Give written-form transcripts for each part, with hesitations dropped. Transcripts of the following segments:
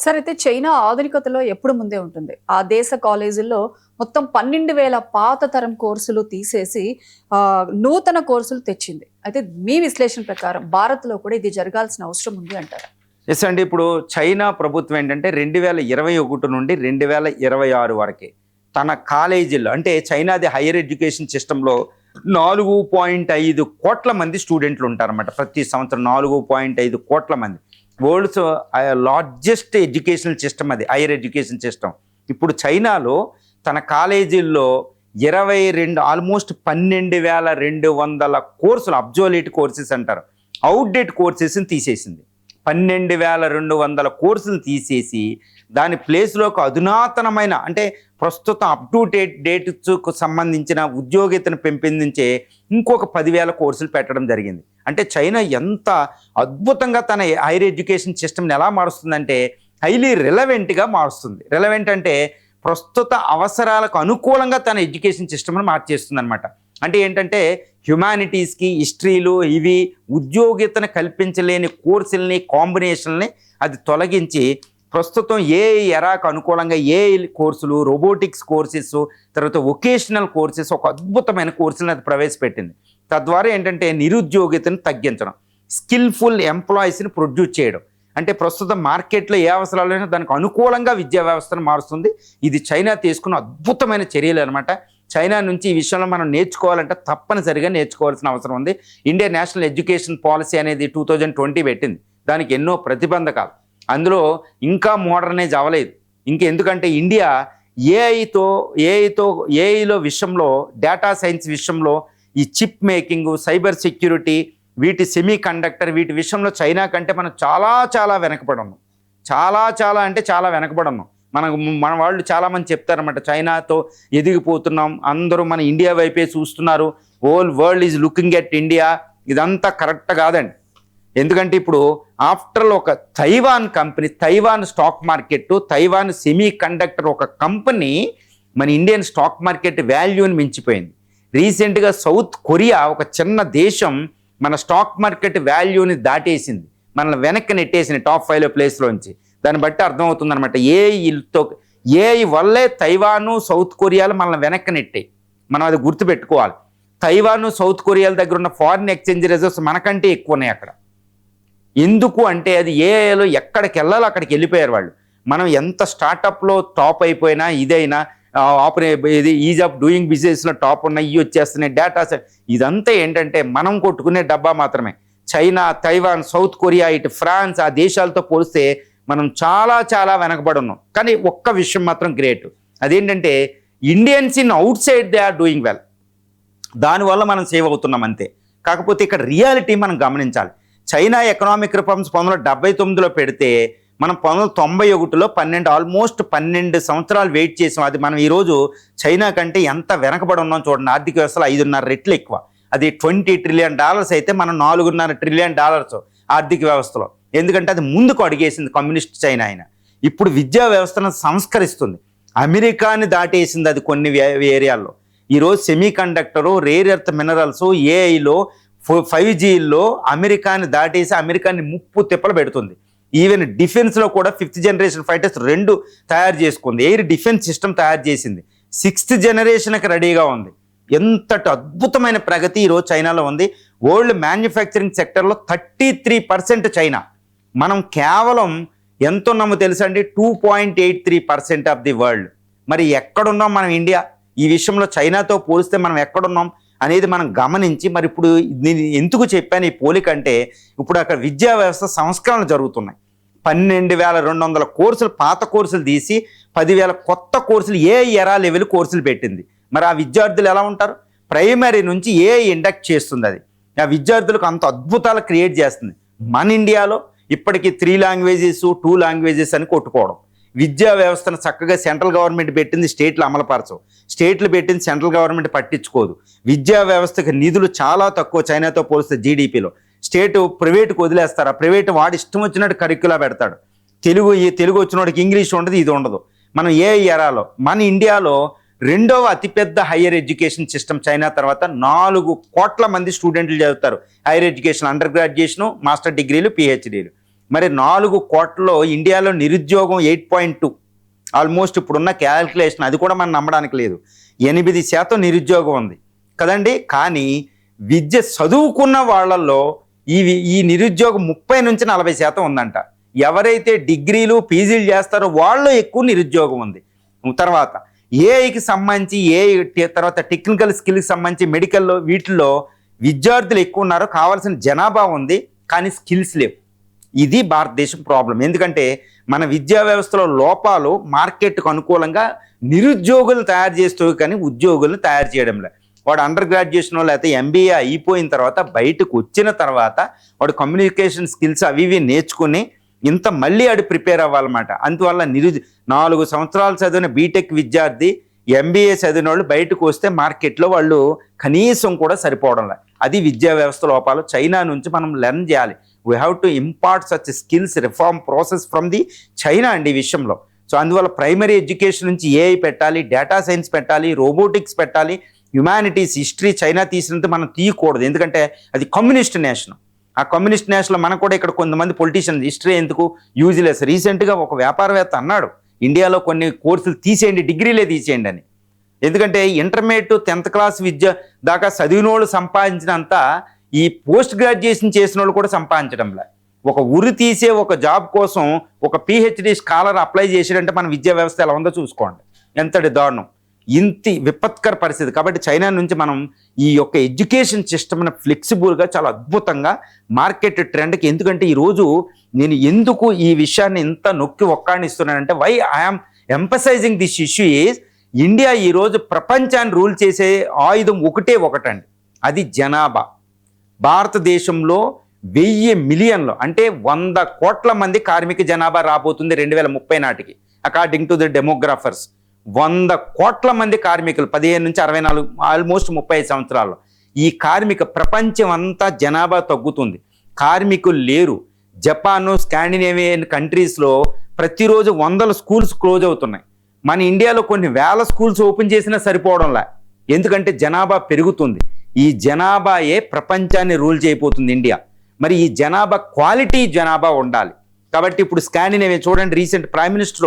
సరే అయితే చైనా ఆధునికతలో ఎప్పుడు ముందే ఉంటుంది. ఆ దేశ కాలేజీల్లో మొత్తం 12,000 పాత తరం కోర్సులు తీసేసి నూతన కోర్సులు తెచ్చింది. అయితే మీ విశ్లేషణ ప్రకారం భారత్‌లో కూడా ఇది జరగాల్సిన అవసరం ఉంది అంటారా? ఎస్ అండి. ఇప్పుడు చైనా ప్రభుత్వం ఏంటంటే 2021 నుండి 2026 వరకే తన కాలేజీల్లో అంటే చైనాది హైయర్ ఎడ్యుకేషన్ సిస్టంలో 4.5 కోట్ల మంది స్టూడెంట్లు ఉంటారన్నమాట. ప్రతి సంవత్సరం 4.5 కోట్ల మంది. వరల్డ్స్ లార్జెస్ట్ ఎడ్యుకేషనల్ సిస్టమ్ అది హైయర్ ఎడ్యుకేషన్ సిస్టమ్. ఇప్పుడు చైనాలో తన కాలేజీల్లో 22 ఆల్మోస్ట్ 12,200 కోర్సులు అబ్జోలేట్ కోర్సెస్ అంటారు, అవుట్డేట్ కోర్సెస్ని తీసేసింది. 12,200 కోర్సులు తీసేసి దాని ప్లేస్లోకి అధునాతనమైన అంటే ప్రస్తుతం అప్ టు డేట్కు సంబంధించిన ఉద్యోగితను పెంపొందించే ఇంకొక 10,000 కోర్సులు పెట్టడం జరిగింది. అంటే చైనా ఎంత అద్భుతంగా తన హైయర్ ఎడ్యుకేషన్ సిస్టమ్ని ఎలా మారుస్తుందంటే హైలీ రిలవెంట్గా మారుస్తుంది. రిలవెంట్ అంటే ప్రస్తుత అవసరాలకు అనుకూలంగా తన ఎడ్యుకేషన్ సిస్టమ్ని మార్చేస్తుంది అనమాట. అంటే ఏంటంటే హ్యుమానిటీస్కి హిస్టరీలు ఇవి ఉద్యోగితను కల్పించలేని కోర్సుల్ని కాంబినేషన్ని అది తొలగించి ప్రస్తుతం ఎరాకు అనుకూలంగా కోర్సులు, రోబోటిక్స్ కోర్సెస్, తర్వాత వొకేషనల్ కోర్సెస్, ఒక అద్భుతమైన కోర్సులను అది ప్రవేశపెట్టింది. తద్వారా ఏంటంటే నిరుద్యోగితను తగ్గించడం, స్కిల్ఫుల్ ఎంప్లాయీస్ని ప్రొడ్యూస్ చేయడం. అంటే ప్రస్తుతం మార్కెట్లో ఏ అవసరాలైనా దానికి అనుకూలంగా విద్యా వ్యవస్థను మారుస్తుంది. ఇది చైనా తీసుకున్న అద్భుతమైన చర్యలు అనమాట. చైనా నుంచి ఈ విషయంలో మనం నేర్చుకోవాలంటే తప్పనిసరిగా నేర్చుకోవాల్సిన అవసరం ఉంది. ఇండియా నేషనల్ ఎడ్యుకేషన్ పాలసీ అనేది 2020 పెట్టింది. దానికి ఎన్నో ప్రతిబంధకాలు, అందులో ఇంకా మోడర్నైజ్ అవ్వలేదు. ఎందుకంటే ఇండియా ఏఐలో విషయంలో, డేటా సైన్స్ విషయంలో, ఈ చిప్ మేకింగ్, సైబర్ సెక్యూరిటీ, వీటి సెమీ కండక్టర్ వీటి విషయంలో చైనా కంటే మనం చాలా వెనకబడి ఉన్నాం. చాలా వెనకబడి ఉన్నాం. మన వాళ్ళు చాలామంది చెప్తారన్నమాట, చైనాతో ఎదిగిపోతున్నాం, అందరూ మన ఇండియా వైపే చూస్తున్నారు, whole world is looking at India. ఇదంతా కరెక్ట్ కాదండి. ఎందుకంటే ఇప్పుడు ఆఫ్టర్ ఒక Taiwan company, Taiwan stock market, Taiwan semi conductor ఒక కంపెనీ మన ఇండియన్ స్టాక్ మార్కెట్ వాల్యూని మించిపోయింది. రీసెంట్గా సౌత్ కొరియా ఒక చిన్న దేశం మన స్టాక్ మార్కెట్ వాల్యూని దాటేసింది, మనల్ని వెనక్కి నెట్టేసింది టాప్ 5 ప్లేస్లోంచి. దాన్ని బట్టి అర్థమవుతుంది అనమాట, ఏఐ వల్లే తైవాను సౌత్ కొరియాలు మనల్ని వెనక్కి నెట్టాయి. మనం అది గుర్తుపెట్టుకోవాలి. తైవాను సౌత్ కొరియాల దగ్గర ఉన్న ఫారిన్ ఎక్స్చేంజ్ రిజర్వ్స్ మనకంటే ఎక్కువ ఉన్నాయి అక్కడ. ఎందుకు అంటే అది ఏఐలో ఎక్కడికి వెళ్ళాలో అక్కడికి వెళ్ళిపోయారు వాళ్ళు. మనం ఎంత స్టార్టప్లో టాప్ అయిపోయినా, ఇదైనా ఇది ఈజ్ ఆఫ్ డూయింగ్ బిజినెస్లో టాప్ ఉన్నాయి, ఇవి వచ్చేస్తున్నాయి డేటా. ఇదంతా ఏంటంటే మనం కొట్టుకునే డబ్బా మాత్రమే. చైనా, తైవాన్, సౌత్ కొరియా, ఇటు ఫ్రాన్స్, ఆ దేశాలతో పోలిస్తే మనం చాలా వెనకబడి ఉన్నాం. కానీ ఒక్క విషయం మాత్రం గ్రేట్, అదేంటంటే Indians in outside they are doing well. దానివల్ల మనం సేవ్ అవుతున్నాం అంతే. కాకపోతే ఇక్కడ రియాలిటీ మనం గమనించాలి. చైనా ఎకనామిక్ రిఫార్మ్స్ 1979లో పెడితే మనం 1991లో ఆల్మోస్ట్ 12 సంవత్సరాలు వెయిట్ చేసాం. అది మనం ఈరోజు చైనా కంటే ఎంత వెనకబడి ఉన్నాం చూడండి. ఆర్థిక వ్యవస్థలో 5.5 రెట్లు ఎక్కువ. అది $20 ట్రిలియన్ అయితే మనం $4.5 ట్రిలియన్ ఆర్థిక వ్యవస్థలో. ఎందుకంటే అది ముందుకు అడిగేసింది కమ్యూనిస్ట్ చైనా అయినా. ఇప్పుడు విద్యా వ్యవస్థను సంస్కరిస్తుంది, అమెరికాని దాటేసింది అది కొన్ని ఏరియాల్లో. ఈరోజు semiconductor, rare earth minerals, ఏఐలో, 5Gలో అమెరికాని దాటేసి అమెరికాని ముప్పు తిప్పలు పెడుతుంది. ఈవెన్ డిఫెన్స్లో కూడా 5th జనరేషన్ ఫైటర్స్ 2 తయారు చేసుకుంది. ఎయిర్ డిఫెన్స్ సిస్టమ్ తయారు చేసింది. 6th జనరేషన్కి రెడీగా ఉంది. ఎంతటి అద్భుతమైన ప్రగతి ఈరోజు చైనాలో ఉంది. వరల్డ్ మ్యానుఫ్యాక్చరింగ్ సెక్టర్లో 33% చైనా. మనం కేవలం ఎంత ఉన్నామో తెలుసా అండి? 2.83% ఆఫ్ ది వరల్డ్. మరి ఎక్కడున్నాం మనం ఇండియా? ఈ విషయంలో చైనాతో పోలిస్తే మనం ఎక్కడున్నాం అనేది మనం గమనించి, మరి ఇప్పుడు నేను ఎందుకు చెప్పాను ఈ పోలిక అంటే, ఇప్పుడు అక్కడ విద్యా వ్యవస్థ సంస్కరణలు జరుగుతున్నాయి. 12,200 కోర్సులు, పాత కోర్సులు తీసి 10,000 కొత్త కోర్సులు ఎరా లెవెల్ కోర్సులు పెట్టింది. మరి ఆ విద్యార్థులు ఎలా ఉంటారు? ప్రైమరీ నుంచి ఇండక్ట్ చేస్తుంది. అది ఆ విద్యార్థులకు అంత అద్భుతాలు క్రియేట్ చేస్తుంది. మన ఇండియాలో ఇప్పటికీ 3 లాంగ్వేజెస్ 2 లాంగ్వేజెస్ అని కొట్టుకోవడం. విద్యా వ్యవస్థను చక్కగా సెంట్రల్ గవర్నమెంట్ పెట్టింది, స్టేట్లు అమలుపరచవు. స్టేట్లు పెట్టింది సెంట్రల్ గవర్నమెంట్ పట్టించుకోదు. విద్యా వ్యవస్థకు నిధులు చాలా తక్కువ చైనాతో పోలిస్తే జీడిపిలో. స్టేటు ప్రైవేటుకు వదిలేస్తారు. ఆ ప్రైవేటు వాడు ఇష్టం వచ్చినట్టు కరిక్యులా పెడతాడు. తెలుగు వచ్చినోడికి ఇంగ్లీష్ ఉండదు, ఇది ఉండదు. మనం ఎరాలో మన ఇండియాలో 2వ అతిపెద్ద హైయర్ ఎడ్యుకేషన్ సిస్టమ్ చైనా తర్వాత 4 కోట్ల మంది స్టూడెంట్లు చదువుతారు higher education, under graduation, master డిగ్రీలు, పిహెచ్డీలు. మరి 4 కోట్లలో ఇండియాలో నిరుద్యోగం 8.2, ఆల్మోస్ట్ ఇప్పుడున్న క్యాల్కులేషన్ అది కూడా మనం నమ్మడానికి లేదు. 8% నిరుద్యోగం ఉంది కదండి. కానీ విద్య చదువుకున్న వాళ్ళల్లో ఈ నిరుద్యోగం 30 నుంచి 40% ఉందంట. ఎవరైతే డిగ్రీలు పీజీలు చేస్తారో వాళ్ళు ఎక్కువ నిరుద్యోగం ఉంది. తర్వాత ఏఐకి సంబంధించి తర్వాత టెక్నికల్ స్కిల్కి సంబంధించి మెడికల్లో వీటిల్లో విద్యార్థులు ఎక్కువ ఉన్నారు, కావాల్సిన జనాభా ఉంది, కానీ స్కిల్స్ లేవు. ఇది భారతదేశం ప్రాబ్లం. ఎందుకంటే మన విద్యా వ్యవస్థలో లోపాలు మార్కెట్కు అనుకూలంగా నిరుద్యోగులను తయారు చేస్తూ కానీ ఉద్యోగులను తయారు చేయడం లేదు. వాడు అండర్ గ్రాడ్యుయేషన్ లేకపోతే ఎంబీఏ అయిపోయిన తర్వాత బయటకు వచ్చిన తర్వాత వాడు కమ్యూనికేషన్ స్కిల్స్ అవి ఇవి నేర్చుకుని మళ్ళీ ఆడు ప్రిపేర్ అవ్వాలన్నమాట. అందువల్ల 4 సంవత్సరాలు చదివిన బీటెక్ విద్యార్థి ఎంబీఏ చదివిన వాళ్ళు బయటకు వస్తే మార్కెట్లో వాళ్ళు కనీసం కూడా సరిపోవడం లేదు. అది విద్యా వ్యవస్థ లోపాలు. చైనా నుంచి మనం లెర్న్ చేయాలి. We have to impart such skills reform process from the China అండి ఈ విషయంలో. సో అందువల్ల ప్రైమరీ ఎడ్యుకేషన్ నుంచి ఏఐ పెట్టాలి, డేటా సైన్స్ పెట్టాలి, రోబోటిక్స్ పెట్టాలి, హ్యుమానిటీస్ హిస్టరీ చైనా తీసినంత మనం తీయకూడదు. ఎందుకంటే అది కమ్యూనిస్ట్ నేషన్. ఆ కమ్యూనిస్ట్ నేషన్లో మనకు కూడా ఇక్కడ కొంతమంది పొలిటీషియన్స్ హిస్టరీ ఎందుకు యూజ్లెస్. రీసెంట్గా ఒక వ్యాపారవేత్త అన్నాడు ఇండియాలో కొన్ని కోర్సులు తీసేయండి, డిగ్రీలే తీసేయండి అని. ఎందుకంటే ఇంటర్మీడియట్ 10th క్లాస్ విద్య దాకా చదివిన వాళ్ళు సంపాదించినంత ఈ పోస్ట్ గ్రాడ్యుయేషన్ చేసిన వాళ్ళు కూడా సంపాదించడంలే. ఒక ఉరి తీసే ఒక జాబ్ కోసం ఒక పిహెచ్డి స్కాలర్ అప్లై చేసాడంటే మన విద్యా వ్యవస్థ ఎలా ఉందో చూసుకోండి, ఎంతటి దారుణం. ఇంత విపత్కర పరిస్థితి. కాబట్టి చైనా నుంచి మనం ఈ యొక్క ఎడ్యుకేషన్ సిస్టమ్ని ఫ్లెక్సిబుల్గా చాలా అద్భుతంగా మార్కెట్ ట్రెండ్కి, ఎందుకంటే ఈరోజు నేను ఎందుకు ఈ విషయాన్ని ఇంత నొక్కి ఒక్కాడిస్తున్నానంటే why I'm emphasising this issue is India ఈరోజు ప్రపంచాన్ని రూల్ చేసే ఆయుధం ఒకటండి, అది జనాభా. భారతదేశంలో 1000 మిలియన్లు అంటే 100 కోట్ల మంది కార్మిక జనాభా రాబోతుంది 2030 నాటికి. అకార్డింగ్ టు ది డెమోగ్రాఫర్స్ 100 కోట్ల మంది కార్మికులు 15 నుంచి 64 ఆల్మోస్ట్ 35 సంవత్సరాల్లో. ఈ ప్రపంచం అంతా జనాభా తగ్గుతుంది, కార్మికులు లేరు. జపాను, స్కాండినేవియన్ కంట్రీస్లో ప్రతిరోజు 100 స్కూల్స్ క్లోజ్ అవుతున్నాయి. మన ఇండియాలో కొన్ని వేల స్కూల్స్ ఓపెన్ చేసినా సరిపోవడంలా, ఎందుకంటే జనాభా పెరుగుతుంది. ఈ జనాభాయే ప్రపంచాన్ని రూల్ చేయబోతుంది ఇండియా. మరి ఈ జనాభా క్వాలిటీ జనాభా ఉండాలి. కాబట్టి ఇప్పుడు స్కాండినేవియన్ చూడండి, recent prime minister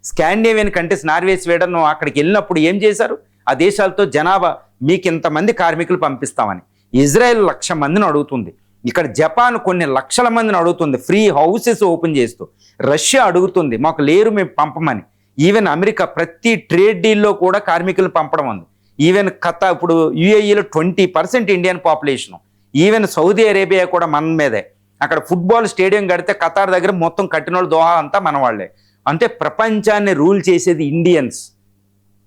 Scandinavian countries Norway, Sweden అక్కడికి వెళ్ళినప్పుడు ఏం చేశారు, ఆ దేశాలతో జనాభా మీకు ఇంతమంది కార్మికులు పంపిస్తామని. ఇజ్రాయెల్ 1,00,000 మందిని అడుగుతుంది, ఇక్కడ జపాన్ కొన్ని లక్షల మందిని అడుగుతుంది ఫ్రీ హౌసెస్ ఓపెన్ చేస్తూ. రష్యా అడుగుతుంది మాకు లేరు మేము పంపమని. ఈవెన్ అమెరికా ప్రతి ట్రేడ్ డీల్లో కూడా కార్మికులు పంపడం ఉంది. ఈవెన్ ఇప్పుడు యుఏఈలో 20% Indian population. Even Saudi Arabia కూడా మన మీదే. అక్కడ ఫుట్బాల్ స్టేడియం కడితే ఖతార్ దగ్గర మొత్తం కట్టినోళ్ళు దోహా అంతా మన వాళ్ళే. అంటే ప్రపంచాన్ని రూల్ చేసేది ఇండియన్స్.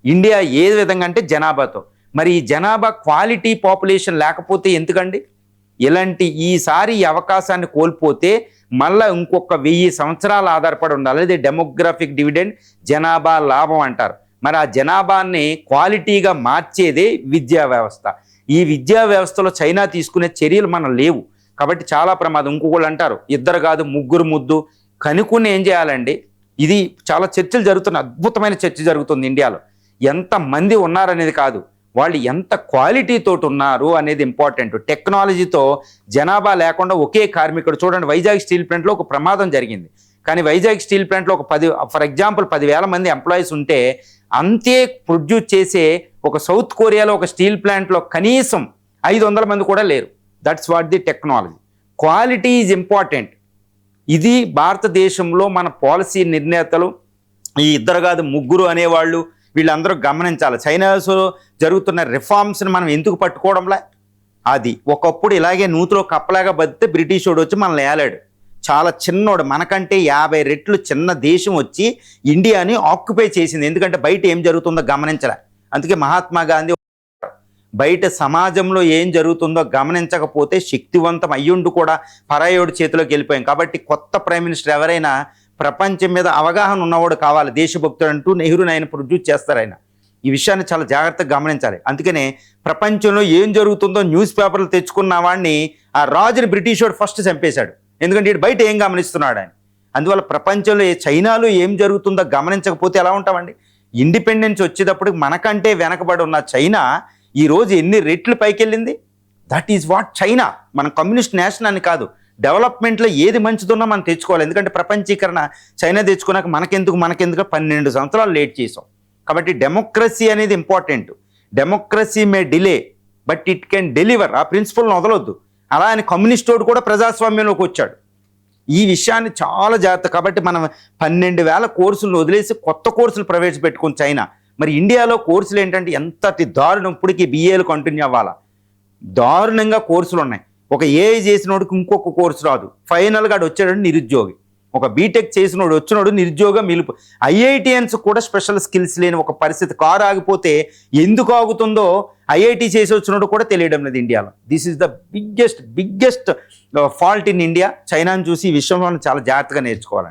ఇండియా ఏ విధంగా అంటే జనాభాతో. మరి ఈ జనాభా క్వాలిటీ పాపులేషన్ లేకపోతే ఎందుకండి ఇలాంటి ఈసారి ఈ అవకాశాన్ని కోల్పోతే మళ్ళీ ఇంకొక 1000 సంవత్సరాలు ఆధారపడి ఉండాలి. ఇది డెమోగ్రాఫిక్ డివిడెండ్, జనాభా లాభం అంటారు. మరి ఆ జనాభాని క్వాలిటీగా మార్చేదే విద్యా వ్యవస్థ. ఈ విద్యా వ్యవస్థలో చైనా తీసుకునే చర్యలు మనం లేవు కాబట్టి చాలా ప్రమాదం. ఇంకొకళ్ళు అంటారు 2 కాదు 3 ముద్దు కనుక్కుని ఏం చేయాలండి. ఇది చాలా చర్చలు జరుగుతున్నాయి, అద్భుతమైన చర్చ జరుగుతుంది ఇండియాలో. ఎంతమంది ఉన్నారనేది కాదు, వాళ్ళు ఎంత క్వాలిటీతో ఉన్నారు అనేది ఇంపార్టెంట్. టెక్నాలజీతో జనాభా లేకుండా ఒకే కార్మికుడు చూడండి, వైజాగ్ స్టీల్ ప్లాంట్లో ఒక ప్రమాదం జరిగింది. కానీ వైజాగ్ స్టీల్ ప్లాంట్లో ఒక ఫర్ ఎగ్జాంపుల్ 10,000 మంది ఎంప్లాయీస్ ఉంటే అంతే ప్రొడ్యూస్ చేసే ఒక సౌత్ కొరియాలో ఒక స్టీల్ ప్లాంట్లో కనీసం 500 మంది కూడా లేరు. That's what the technology. Quality is important. ఇది భారతదేశంలో మన పాలసీ నిర్ణేతలు ఈ 2 కాదు 3 అనేవాళ్ళు వీళ్ళందరూ గమనించాలి. చైనాలో జరుగుతున్న రిఫార్మ్స్ని మనం ఎందుకు పట్టుకోవడంలే. అది ఒకప్పుడు ఇలాగే నూతిలో కప్పలాగా బతితే బ్రిటిష్ వాడు వచ్చి మనల్ని ఏలాడు. చాలా చిన్నోడు, మనకంటే 50 రెట్లు చిన్న దేశం వచ్చి ఇండియాని ఆక్యుపై చేసింది. ఎందుకంటే బయట ఏం జరుగుతుందో గమనించలే. అందుకే మహాత్మా గాంధీ బయట సమాజంలో ఏం జరుగుతుందో గమనించకపోతే శక్తివంతం అయ్యుండు కూడా పరాయోడి చేతిలోకి వెళ్ళిపోయాం. కాబట్టి కొత్త ప్రైమ్ మినిస్టర్ ఎవరైనా ప్రపంచం మీద అవగాహన ఉన్నవాడు కావాలి, దేశభక్తుడు అంటూ నెహ్రూని ఆయన ప్రొడ్యూస్ చేస్తారు. ఆయన ఈ విషయాన్ని చాలా జాగ్రత్తగా గమనించాలి. అందుకనే ప్రపంచంలో ఏం జరుగుతుందో న్యూస్ పేపర్లు తెచ్చుకున్న వాడిని ఆ రాజుని బ్రిటిష్ వాడు ఫస్ట్ చంపేశాడు. ఎందుకంటే ఇటు బయట ఏం గమనిస్తున్నాడు ఆయన. అందువల్ల ప్రపంచంలో చైనాలో ఏం జరుగుతుందో గమనించకపోతే ఎలా ఉంటామండి. ఇండిపెండెన్స్ వచ్చేటప్పుడు మనకంటే వెనకబడి ఉన్న చైనా ఈరోజు ఎన్ని రెట్లు పైకి వెళ్ళింది. That is what China. మన కమ్యూనిస్ట్ నేషన్ అని కాదు, డెవలప్మెంట్లో ఏది మంచిదున్నా మనం తెచ్చుకోవాలి. ఎందుకంటే ప్రపంచీకరణ చైనా తెచ్చుకున్నాక మనకెందుకు 12 సంవత్సరాలు లేట్ చేసాం. కాబట్టి డెమోక్రసీ అనేది important. Democracy May delay but it can deliver. ఆ ప్రిన్సిపల్ని వదలొద్దు. అలా అని కమ్యూనిస్టోడు కూడా ప్రజాస్వామ్యంలోకి వచ్చాడు. ఈ విషయాన్ని చాలా జాగ్రత్త. కాబట్టి మనం 12,000 కోర్సులను వదిలేసి కొత్త కోర్సులు ప్రవేశపెట్టుకుని చైనా. మరి ఇండియాలో కోర్సులు ఏంటంటే ఎంతటి దారుణం. ఇప్పటికీ BAలు కంటిన్యూ అవ్వాలా, దారుణంగా కోర్సులు ఉన్నాయి. ఒక ఏఐ చేసినోడికి ఇంకొక కోర్సు రాదు. ఫైనల్గా ఆడు వచ్చాడు నిరుద్యోగి. ఒక బీటెక్ చేసినోడు వచ్చినోడు నిరుద్యోగం మిలుపు. IITians కూడా స్పెషల్ స్కిల్స్ లేని ఒక పరిస్థితి. కారు ఆగిపోతే ఎందుకు ఆగుతుందో IIT చేసి వచ్చినోడు కూడా తెలియడం లేదు ఇండియాలో. This is the biggest fault in India. చైనాను చూసి ఈ విషయంలో చాలా జాగ్రత్తగా నేర్చుకోవాలి.